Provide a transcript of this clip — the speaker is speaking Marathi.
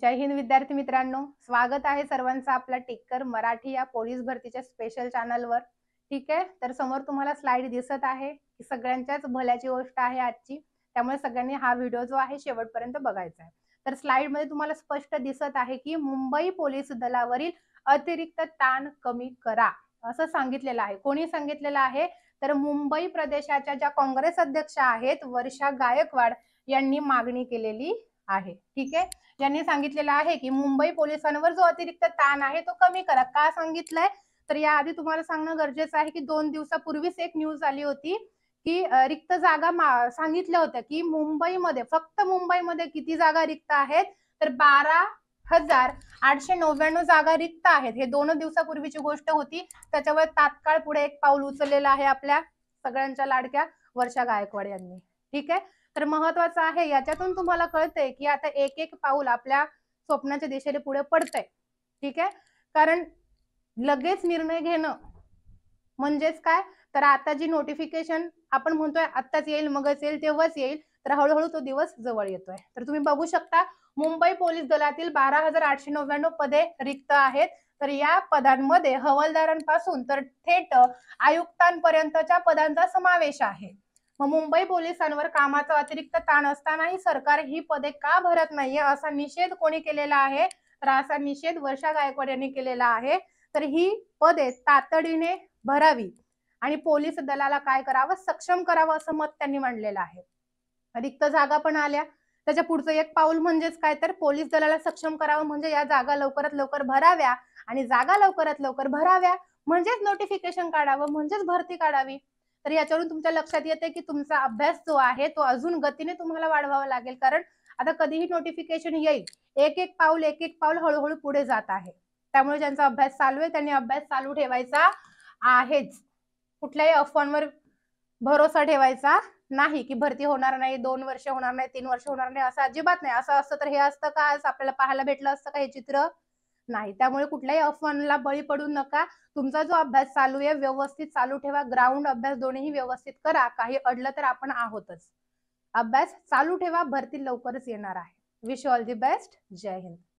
जय हिंद विद्यार्थी मित्रांनो, स्वागत आहे सर्वांचं आपल्या टिक्कर मराठी या पोलीस भरतीच्या स्पेशल चॅनलवर. ठीक आहे, तर समोर तुम्हाला स्लाइड दिसत आहे की सगळ्यांच्याच भल्याची गोष्ट आहे आजची, त्यामुळे सगळ्यांनी हा व्हिडिओ जो आहे शेवटपर्यंत बघायचा आहे. तर स्लाइडमध्ये तुम्हाला स्पष्ट दिसत आहे की मुंबई पोलीस दलावरील अतिरिक्त ताण कमी करा असं सांगितलेलं आहे. कोणी सांगितलेलं आहे? तर मुंबई प्रदेशाच्या ज्या काँग्रेस अध्यक्ष आहेत वर्षा गायकवाड यांनी मागणी केलेली आहे. ठीक आहे, ज्यांनी सांगितलेलं आहे की मुंबई पोलिसांवर जो अतिरिक्त ताण आहे तो कमी करा. का सांगितलंय? तर याआधी तुम्हाला सांगणं गरजेचं आहे की 2 दिवसापूर्वीच एक न्यूज आली होती की रिक्त जागा सांगितल्या होत्या की मुंबईमध्ये, फक्त मुंबईमध्ये किती जागा रिक्त आहेत? तर 12,899 जागा रिक्त आहेत. हे 2 दिवसापूर्वीची गोष्ट होती. त्याच्यावर तात्काळ पुढे एक पाऊल उचललेलं आहे आपल्या सगळ्यांच्या लाडक्या वर्षा गायकवाड यांनी. ठीक आहे, तर महत्वाचं आहे, याच्यातून तुम्हाला कळतंय की आता एक एक पाऊल आपल्या स्वप्नाच्या दिशेने पुढे पडतंय. ठीक आहे, कारण लगेच निर्णय घेणं म्हणजेच काय? तर आता जी नोटिफिकेशन आपण म्हणतोय आत्ताच येईल, मगच येईल, तेव्हाच येईल, तर हळूहळू तो दिवस जवळ येतोय. तर तुम्ही बघू शकता मुंबई पोलीस दलातील 12,899 पदे रिक्त आहेत. तर या पदांमध्ये हवालदारांपासून तर थेट आयुक्तांपर्यंतच्या पदांचा समावेश आहे. मग मुंबई पोलिसांवर कामाचा अतिरिक्त ताण असतानाही सरकार ही पदे का भरत नाहीये असा निषेध कोणी केलेला आहे? तर असा निषेध वर्षा गायकवाड यांनी केलेला आहे. तर ही पदे तातडीने भरावी आणि पोलीस दलाला काय करावं? सक्षम करावं असं मत त्यांनी मांडलेलं आहे. रिक्त जागा पण आल्या. त्याच्या पुढचं एक पाऊल म्हणजेच काय? तर पोलीस दलाला सक्षम करावं म्हणजे या जागा लवकरात लवकर भराव्या आणि जागा लवकरात लवकर भराव्या म्हणजेच नोटिफिकेशन काढावं, म्हणजेच भरती काढावी. तर याच्यावरून तुमच्या लक्षात येते की तुमचा अभ्यास जो आहे तो अजून गतीने तुम्हाला वाढवावा लागेल, कारण आता कधीही नोटिफिकेशन येईल. एक एक पाऊल हळूहळू पुढे जात आहे. त्यामुळे ज्यांचा अभ्यास चालू आहे त्यांनी अभ्यास चालू ठेवायचा आहेच. कुठल्याही अफवांवर भरोसा ठेवायचा नाही की भरती होणार नाही, 2 वर्ष होणार नाही, 3 वर्ष होणार नाही, असं अजिबात नाही. असं असतं तर हे असतं का? आज आपल्याला पाहायला भेटलं असतं का हे चित्र? नाही. त्यामुळे कुठल्याही अफवांना बळी पडू नका. तुमचा जो अभ्यास चालू आहे व्यवस्थित चालू ठेवा. ग्राउंड अभ्यास दोन्हीही व्यवस्थित करा. काही अडलं तर आपण आहोतच. अभ्यास चालू ठेवा. भरती लवकरच येणार आहे. Wish you all the best. जय हिंद.